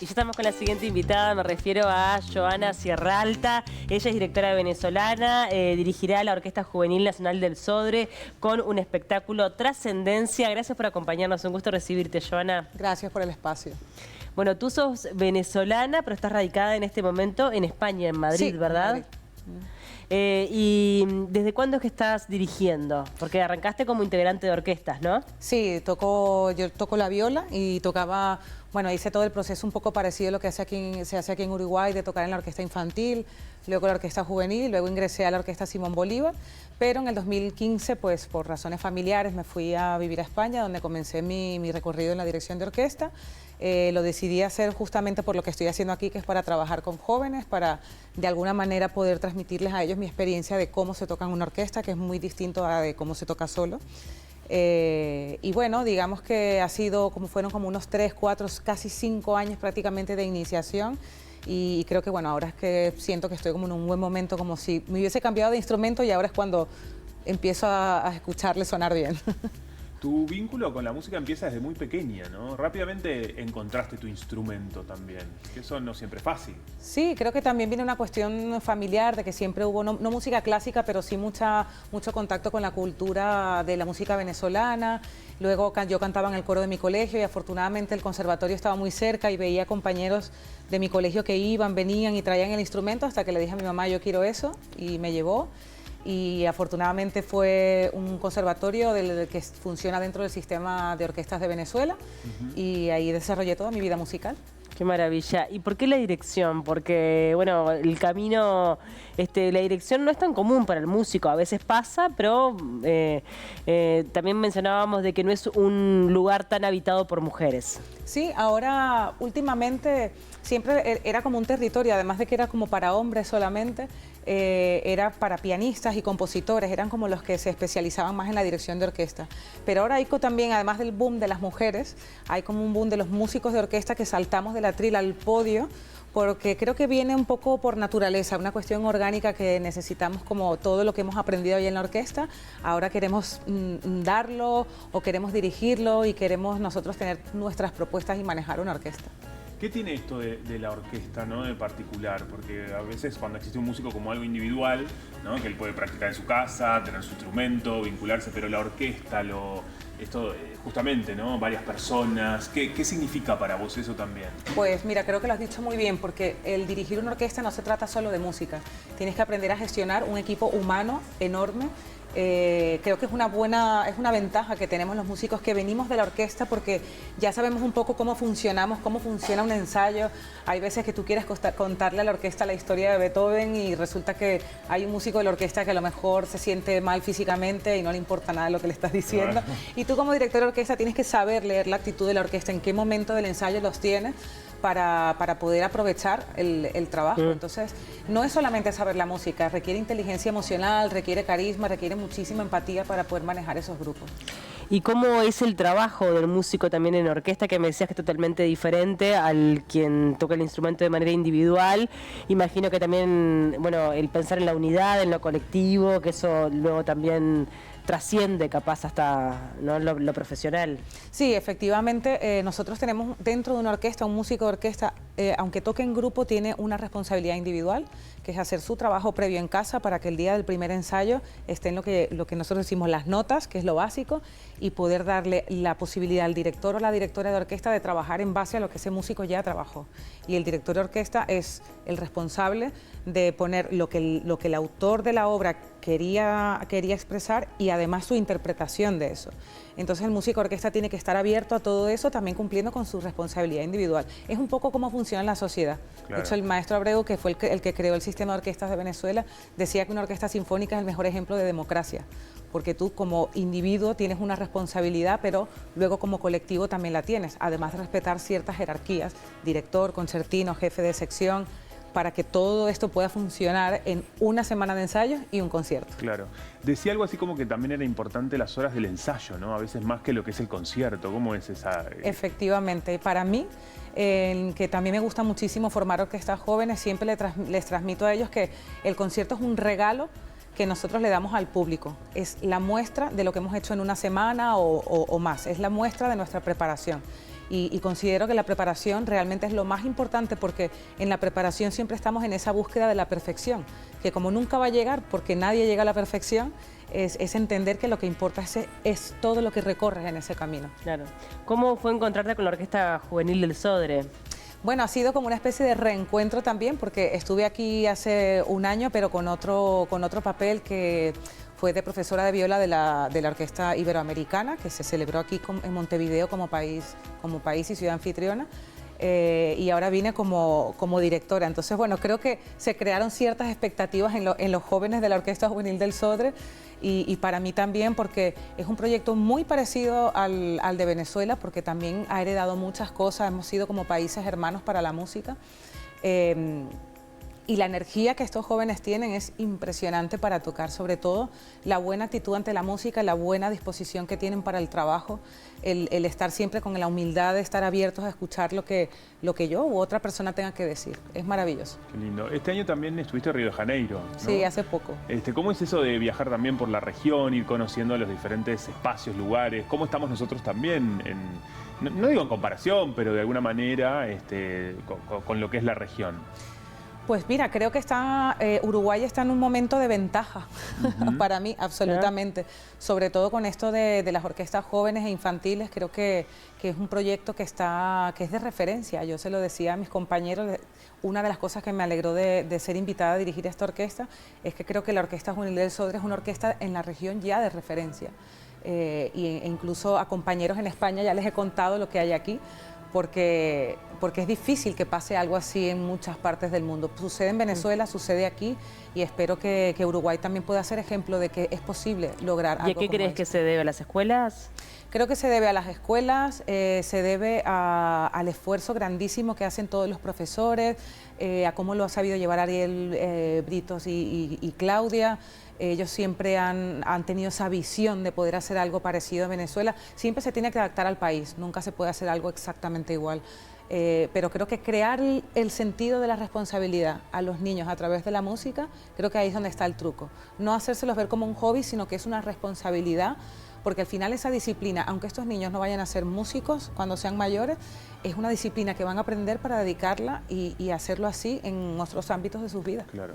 Y ya estamos con la siguiente invitada, me refiero a Joana Sierralta. Ella es directora venezolana, dirigirá la Orquesta Juvenil Nacional del Sodre con un espectáculo Trascendencia. Gracias por acompañarnos, un gusto recibirte, Joana. Gracias por el espacio. Bueno, tú sos venezolana, pero estás radicada en este momento en España, en Madrid, Sí, ¿verdad? Madrid. ¿Y desde cuándo es que estás dirigiendo? Porque arrancaste como integrante de orquestas, ¿no? Sí, yo toco la viola y tocaba, bueno, hice todo el proceso un poco parecido a lo que se hace aquí en Uruguay, de tocar en la orquesta infantil, luego la orquesta juvenil, luego ingresé a la orquesta Simón Bolívar, pero en el 2015, pues por razones familiares, me fui a vivir a España, donde comencé mi recorrido en la dirección de orquesta. Lo decidí hacer justamente por lo que estoy haciendo aquí, que es para trabajar con jóvenes, para de alguna manera poder transmitirles a ellos mi experiencia de cómo se toca en una orquesta, que es muy distinto a de cómo se toca solo. Y bueno, digamos que fueron como unos 3, 4, casi 5 años prácticamente de iniciación. Y creo que bueno, ahora es que siento que estoy como en un buen momento, como si me hubiese cambiado de instrumento y ahora es cuando empiezo a escucharle sonar bien. Tu vínculo con la música empieza desde muy pequeña, ¿no? Rápidamente encontraste tu instrumento también, que eso no siempre es fácil. Sí, creo que también viene una cuestión familiar, de que siempre hubo, no música clásica, pero sí mucho contacto con la cultura de la música venezolana. Luego yo cantaba en el coro de mi colegio y afortunadamente el conservatorio estaba muy cerca y veía compañeros de mi colegio que iban, venían y traían el instrumento, hasta que le dije a mi mamá, yo quiero eso, y me llevó. Y afortunadamente fue un conservatorio que funciona dentro del sistema de orquestas de Venezuela, y ahí desarrollé toda mi vida musical. Qué maravilla. ¿Y por qué la dirección? Porque, bueno, el camino, la dirección no es tan común para el músico. A veces pasa, pero también mencionábamos de que no es un lugar tan habitado por mujeres. Sí, ahora últimamente siempre era como un territorio, además de que era como para hombres solamente, era para pianistas y compositores, eran como los que se especializaban más en la dirección de orquesta. Pero ahora hay también, además del boom de las mujeres, hay como un boom de los músicos de orquesta que saltamos del atril al podio, porque creo que viene un poco por naturaleza, una cuestión orgánica que necesitamos, como todo lo que hemos aprendido ahí en la orquesta, ahora queremos darlo o queremos dirigirlo y queremos nosotros tener nuestras propuestas y manejar una orquesta. ¿Qué tiene esto de la orquesta, ¿no? De particular? Porque a veces cuando existe un músico como algo individual, ¿no? Que él puede practicar en su casa, tener su instrumento, vincularse, pero la orquesta, justamente, ¿no? Varias personas. ¿Qué significa para vos eso también? Pues mira, creo que lo has dicho muy bien, porque el dirigir una orquesta no se trata solo de música. Tienes que aprender a gestionar un equipo humano enorme. Creo que es una ventaja que tenemos los músicos que venimos de la orquesta, porque ya sabemos un poco cómo funcionamos, cómo funciona un ensayo. Hay veces que tú quieres contarle a la orquesta la historia de Beethoven y resulta que hay un músico de la orquesta que a lo mejor se siente mal físicamente y no le importa nada lo que le estás diciendo. Y tú como director de orquesta tienes que saber leer la actitud de la orquesta, en qué momento del ensayo los tienes, para poder aprovechar el trabajo. Entonces, no es solamente saber la música, requiere inteligencia emocional, requiere carisma, requiere muchísima empatía para poder manejar esos grupos. ¿Y cómo es el trabajo del músico también en orquesta, que me decías que es totalmente diferente al quien toca el instrumento de manera individual? Imagino que también, bueno, el pensar en la unidad, en lo colectivo, que eso luego también trasciende capaz hasta, ¿no?, lo profesional. Sí, efectivamente, nosotros tenemos dentro de una orquesta, un músico de orquesta, aunque toque en grupo, tiene una responsabilidad individual, que es hacer su trabajo previo en casa para que el día del primer ensayo esté en lo que nosotros decimos las notas, que es lo básico, y poder darle la posibilidad al director o la directora de orquesta de trabajar en base a lo que ese músico ya trabajó. Y el director de orquesta es el responsable de poner lo que el autor de la obra quería expresar y además su interpretación de eso. Entonces el músico de orquesta tiene que estar abierto a todo eso, también cumpliendo con su responsabilidad individual. Es un poco como funciona en la sociedad. Claro. De hecho, el maestro Abreu, que fue el que creó el sistema de orquestas de Venezuela, decía que una orquesta sinfónica es el mejor ejemplo de democracia, porque tú como individuo tienes una responsabilidad, pero luego como colectivo también la tienes, además de respetar ciertas jerarquías, director, concertino, jefe de sección, para que todo esto pueda funcionar en una semana de ensayos y un concierto. Claro. Decía algo así como que también era importante las horas del ensayo, ¿no? A veces más que lo que es el concierto. ¿Cómo es esa...? Efectivamente. Para mí, que también me gusta muchísimo formar orquestas jóvenes, siempre les transmito a ellos que el concierto es un regalo que nosotros le damos al público. Es la muestra de lo que hemos hecho en una semana o más. Es la muestra de nuestra preparación. Y considero que la preparación realmente es lo más importante, porque en la preparación siempre estamos en esa búsqueda de la perfección, que como nunca va a llegar, porque nadie llega a la perfección, es entender que lo que importa es todo lo que recorres en ese camino. Claro. ¿Cómo fue encontrarte con la Orquesta Juvenil del Sodre? Bueno, ha sido como una especie de reencuentro también, porque estuve aquí hace un año, pero con otro papel, que fue de profesora de viola de la Orquesta Iberoamericana, que se celebró aquí en Montevideo como país y ciudad anfitriona. Y ahora vine como directora. Entonces, bueno, creo que se crearon ciertas expectativas en los jóvenes de la Orquesta Juvenil del Sodre, y para mí también, porque es un proyecto muy parecido al de Venezuela, porque también ha heredado muchas cosas, hemos sido como países hermanos para la música. Y la energía que estos jóvenes tienen es impresionante para tocar, sobre todo la buena actitud ante la música, la buena disposición que tienen para el trabajo, el estar siempre con la humildad de estar abiertos a escuchar lo que yo u otra persona tenga que decir. Es maravilloso. Qué lindo. Este año también estuviste en Río de Janeiro, ¿no? Sí, hace poco. ¿Cómo es eso de viajar también por la región, ir conociendo los diferentes espacios, lugares? ¿Cómo estamos nosotros también no digo en comparación, pero de alguna manera con lo que es la región? Pues mira, creo que Uruguay está en un momento de ventaja para mí, absolutamente. Sobre todo con esto de las orquestas jóvenes e infantiles, creo que es un proyecto que es de referencia. Yo se lo decía a mis compañeros, una de las cosas que me alegró de ser invitada a dirigir esta orquesta es que creo que la Orquesta Juvenil del Sodre es una orquesta en la región ya de referencia. E incluso a compañeros en España ya les he contado lo que hay aquí, porque es difícil que pase algo así en muchas partes del mundo. Sucede en Venezuela, sucede aquí, y espero que Uruguay también pueda ser ejemplo de que es posible lograr algo. ¿Y a qué crees que se debe? ¿A las escuelas? Creo que se debe a las escuelas, se debe al esfuerzo grandísimo que hacen todos los profesores, a cómo lo ha sabido llevar Ariel Britos y Claudia. Ellos siempre han tenido esa visión de poder hacer algo parecido a Venezuela. Siempre se tiene que adaptar al país, nunca se puede hacer algo exactamente igual. Pero creo que crear el sentido de la responsabilidad a los niños a través de la música, creo que ahí es donde está el truco. No hacérselos ver como un hobby, sino que es una responsabilidad, porque al final esa disciplina, aunque estos niños no vayan a ser músicos cuando sean mayores, es una disciplina que van a aprender para dedicarla y hacerlo así en otros ámbitos de sus vidas. Claro.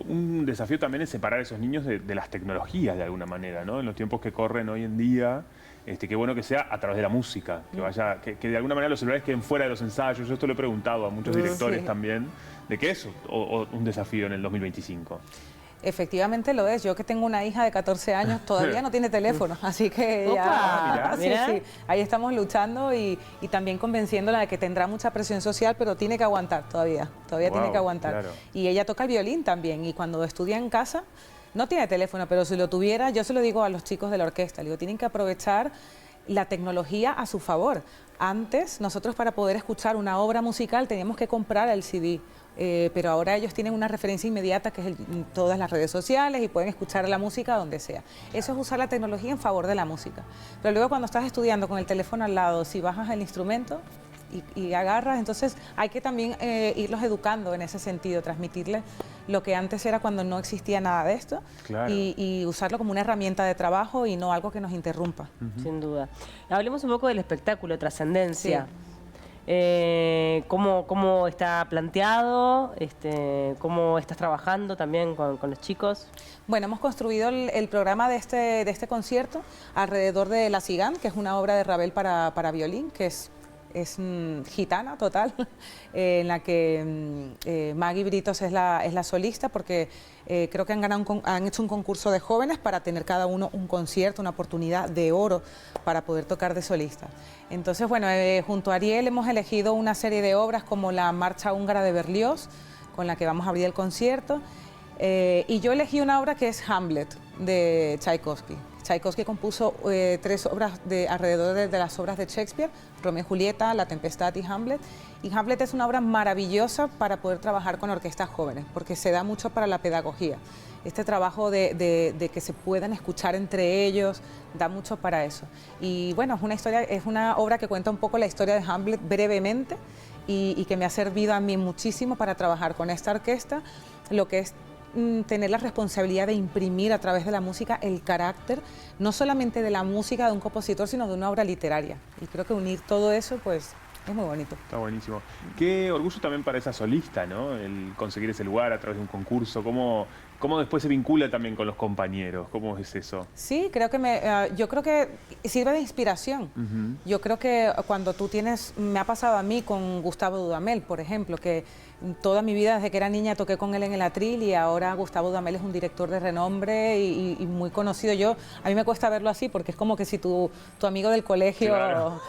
Un desafío también es separar a esos niños de las tecnologías de alguna manera, ¿no? En los tiempos que corren hoy en día, qué bueno que sea a través de la música, que de alguna manera los celulares queden fuera de los ensayos. Yo esto lo he preguntado a muchos directores también, de que eso o un desafío en el 2025. Efectivamente lo es. Yo, que tengo una hija de 14 años, todavía no tiene teléfono, así que Opa, ya sí, ahí estamos luchando y también convenciéndola de que tendrá mucha presión social, pero tiene que aguantar todavía tiene que aguantar. Claro. Y ella toca el violín también, y cuando estudia en casa no tiene teléfono, pero si lo tuviera, yo se lo digo a los chicos de la orquesta, le digo, tienen que aprovechar la tecnología a su favor. Antes, nosotros para poder escuchar una obra musical teníamos que comprar el CD, pero ahora ellos tienen una referencia inmediata, que es todas las redes sociales, y pueden escuchar la música donde sea. Eso es usar la tecnología en favor de la música. Pero luego, cuando estás estudiando con el teléfono al lado, si bajas el instrumento y agarras, entonces hay que también irlos educando en ese sentido, transmitirles lo que antes era cuando no existía nada de esto, claro, y usarlo como una herramienta de trabajo y no algo que nos interrumpa. Sin duda. Hablemos un poco del espectáculo, Trascendencia. ¿Cómo está planteado? ¿Cómo estás trabajando también con los chicos? Bueno, hemos construido el programa de este concierto alrededor de La Cigán, que es una obra de Ravel para violín, que es gitana total, en la que Maggie Britos es la solista, porque creo que han hecho un concurso de jóvenes para tener cada uno un concierto, una oportunidad de oro para poder tocar de solista. Entonces, bueno, junto a Ariel hemos elegido una serie de obras como la Marcha Húngara de Berlioz, con la que vamos a abrir el concierto, y yo elegí una obra que es Hamlet, de Tchaikovsky. Tchaikovsky compuso 3 obras alrededor de las obras de Shakespeare: Romeo y Julieta, La Tempestad y Hamlet. Y Hamlet es una obra maravillosa para poder trabajar con orquestas jóvenes, porque se da mucho para la pedagogía. Este trabajo de que se puedan escuchar entre ellos, da mucho para eso. Y bueno, es una obra que cuenta un poco la historia de Hamlet brevemente, y que me ha servido a mí muchísimo para trabajar con esta orquesta lo que es tener la responsabilidad de imprimir a través de la música el carácter, no solamente de la música de un compositor, sino de una obra literaria. Y creo que unir todo eso, pues, es muy bonito. Está buenísimo. Qué orgullo también para esa solista, ¿no? El conseguir ese lugar a través de un concurso. ¿Cómo después se vincula también con los compañeros? ¿Cómo es eso? Sí, creo que yo creo que sirve de inspiración. Yo creo que cuando tú tienes, me ha pasado a mí con Gustavo Dudamel, por ejemplo, que toda mi vida desde que era niña toqué con él en el Atril y ahora Gustavo Dudamel es un director de renombre y muy conocido. A mí me cuesta verlo así porque es como que si tu amigo del colegio claro.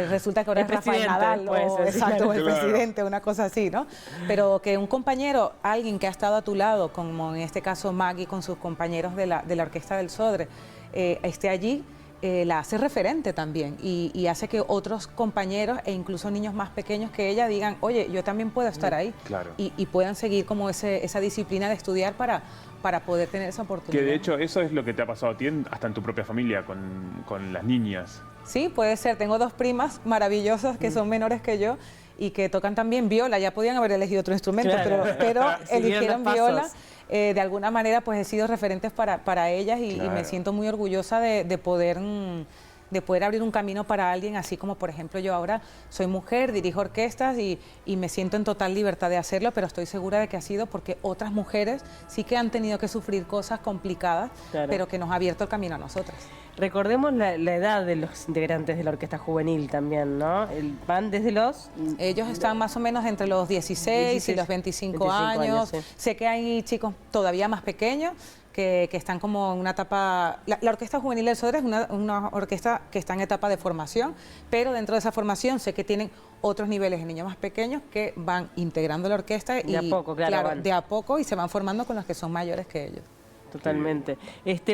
Resulta que ahora es Rafael Nadal exacto, o el presidente, una cosa así, ¿no? Pero que un compañero, alguien que ha estado a tu lado, como en este caso Maggie con sus compañeros de la Orquesta del Sodre, esté allí, la hace referente también y hace que otros compañeros e incluso niños más pequeños que ella digan, oye, yo también puedo estar ahí. Claro. Y puedan seguir como esa disciplina de estudiar para poder tener esa oportunidad. Que de hecho eso es lo que te ha pasado a ti hasta en tu propia familia con las niñas. Sí, puede ser. Tengo dos primas maravillosas que son menores que yo y que tocan también viola. Ya podían haber elegido otro instrumento, claro. pero eligieron los viola. pasos. De alguna manera pues he sido referentes para ellas y me siento muy orgullosa de poder abrir un camino para alguien, así como por ejemplo yo ahora soy mujer, dirijo orquestas y me siento en total libertad de hacerlo, pero estoy segura de que ha sido porque otras mujeres sí que han tenido que sufrir cosas complicadas, pero que nos ha abierto el camino a nosotras. Recordemos la edad de los integrantes de la orquesta juvenil también, ¿no? Van desde los... Ellos están más o menos entre los 16 y los 25 años. Sí. Sé que hay chicos todavía más pequeños que están como en una etapa... La Orquesta Juvenil del Sodre es una orquesta que está en etapa de formación, pero dentro de esa formación sé que tienen otros niveles de niños más pequeños que van integrando la orquesta y de a poco, claro, de a poco y se van formando con los que son mayores que ellos. Totalmente.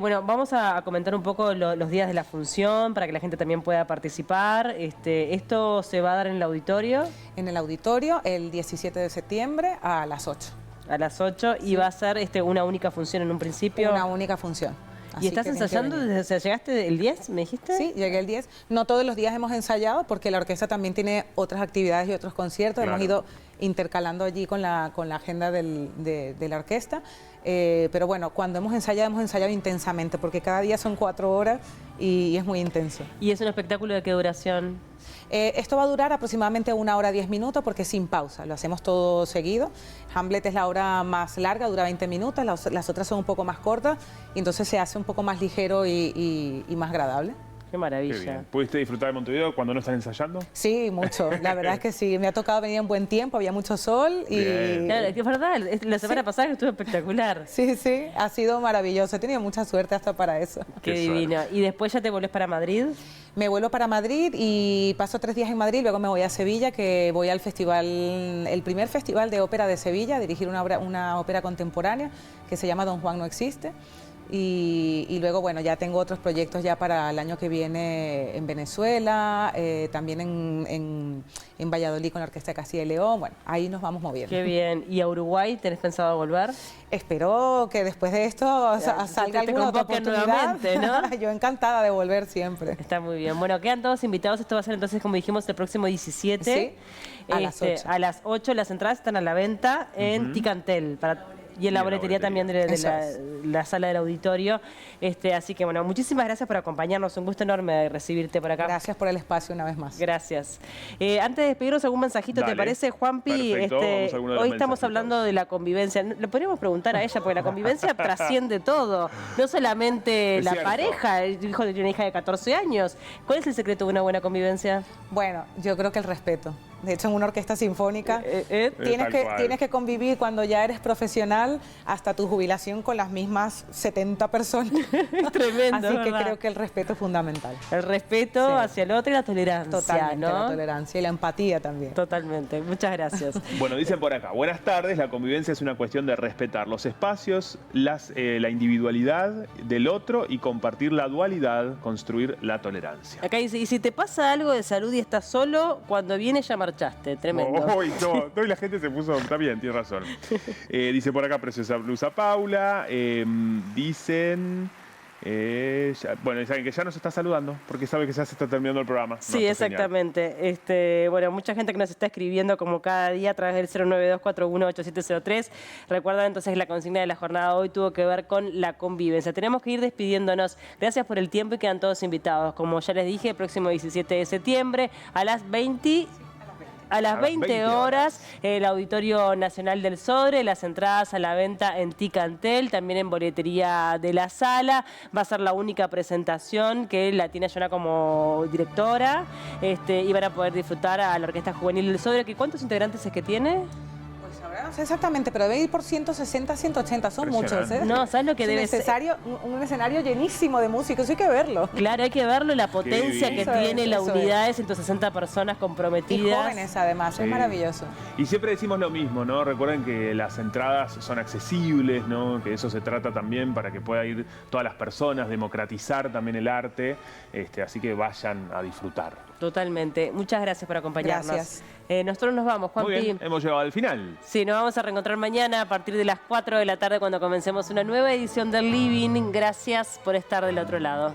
Bueno, vamos a comentar un poco los días de la función para que la gente también pueda participar. ¿Esto se va a dar en el auditorio? En el auditorio el 17 de septiembre a las 8. A las 8 y va a ser una única función en un principio. Una única función. ¿Y estás ensayando desde, llegaste el 10, me dijiste? Sí, llegué el 10. No todos los días hemos ensayado porque la orquesta también tiene otras actividades y otros conciertos. Claro. Hemos ido intercalando allí con la agenda de la orquesta. Pero bueno, cuando hemos ensayado intensamente porque cada día son 4 horas y es muy intenso. ¿Y es un espectáculo de qué duración? Esto va a durar aproximadamente 1 hora 10 minutos porque es sin pausa, lo hacemos todo seguido. Hamlet es la obra más larga, dura 20 minutos, las otras son un poco más cortas y entonces se hace un poco más ligero y más agradable. Qué maravilla. Qué bien. ¿Pudiste disfrutar de Montevideo cuando no están ensayando? Sí, mucho. La verdad es que sí. Me ha tocado venir en buen tiempo, había mucho sol y... Bien. Claro, es verdad, la semana pasada estuvo espectacular. Sí, sí, ha sido maravilloso. He tenido mucha suerte hasta para eso. Qué Qué divino. ¿Y después ya te volvés para Madrid? Me vuelvo para Madrid y paso 3 días en Madrid, luego me voy a Sevilla, que voy al festival, el primer festival de ópera de Sevilla, a dirigir una ópera contemporánea que se llama Don Juan no existe. Y luego, bueno, ya tengo otros proyectos ya para el año que viene en Venezuela, también en Valladolid con la Orquesta de Castilla y León. Bueno, ahí nos vamos moviendo. Qué bien. ¿Y a Uruguay tenés pensado volver? Espero que después de esto salga alguna otra oportunidad. Nuevamente, ¿no? Yo encantada de volver siempre. Está muy bien. Bueno, quedan todos invitados. Esto va a ser entonces, como dijimos, el próximo 17. Sí, a las 8. A las 8 las entradas están a la venta en Ticantel. Y en la boletería también de la sala del auditorio. Así que bueno, muchísimas gracias por acompañarnos. Un gusto enorme recibirte por acá. Gracias por el espacio una vez más. Gracias. Antes de despedirnos, algún mensajito, Dale. ¿te parece, Juanpi? Perfecto, vamos a alguno de los Hoy estamos mensajitos. hablando de la convivencia. Le podríamos preguntar a ella, porque la convivencia trasciende todo. No solamente Es la cierto. pareja, el hijo de una hija de 14 años. ¿Cuál es el secreto de una buena convivencia? Bueno, yo creo que el respeto. De hecho, en una orquesta sinfónica Tal cual. tienes que convivir cuando ya eres profesional hasta tu jubilación con las mismas 70 personas. Tremendo, Así que ¿verdad? creo que el respeto es fundamental. El respeto Sí. hacia el otro y la tolerancia, Totalmente, ¿no? la tolerancia y la empatía también. Totalmente. Muchas gracias. Bueno, dicen por acá, buenas tardes, la convivencia es una cuestión de respetar los espacios, la individualidad del otro y compartir la dualidad, construir la tolerancia. Acá dice, y si te pasa algo de salud y estás solo, cuando vienes ya marchaste. Tremendo. No, y la gente se puso, está bien, tiene razón. Dice por acá, preciosa blusa Paula, dicen... Bueno, es alguien que ya nos está saludando porque sabe que ya se está terminando el programa. Sí, No, está exactamente. Bueno, mucha gente que nos está escribiendo como cada día a través del 092418703. Recuerda entonces la consigna de la jornada hoy tuvo que ver con la convivencia. Tenemos que ir despidiéndonos. Gracias por el tiempo y quedan todos invitados. Como ya les dije, el próximo 17 de septiembre a las 20 horas, el Auditorio Nacional del Sodre, las entradas a la venta en Ticantel, también en boletería de la sala. Va a ser la única presentación que la tiene Yona como directora, y van a poder disfrutar a la Orquesta Juvenil del Sodre. ¿Cuántos integrantes es que tiene? Pues ahora no sé exactamente, pero debe ir por 160, 180, son muchos, ¿eh? No, ¿sabes lo que es debe necesario, un escenario llenísimo de músicos, hay que verlo. Claro, hay que verlo, la potencia que tiene la unidad de 160 personas comprometidas. Y jóvenes además, es maravilloso. Y siempre decimos lo mismo, ¿no? Recuerden que las entradas son accesibles, ¿no? Que eso se trata también para que pueda ir todas las personas, democratizar también el arte, así que vayan a disfrutar. Totalmente. Muchas gracias por acompañarnos. Gracias. Nosotros nos vamos, Juanpi. Muy bien, hemos llegado al final. Sí, nos vamos a reencontrar mañana a partir de las 4 de la tarde cuando comencemos una nueva edición del Living. Gracias por estar del otro lado.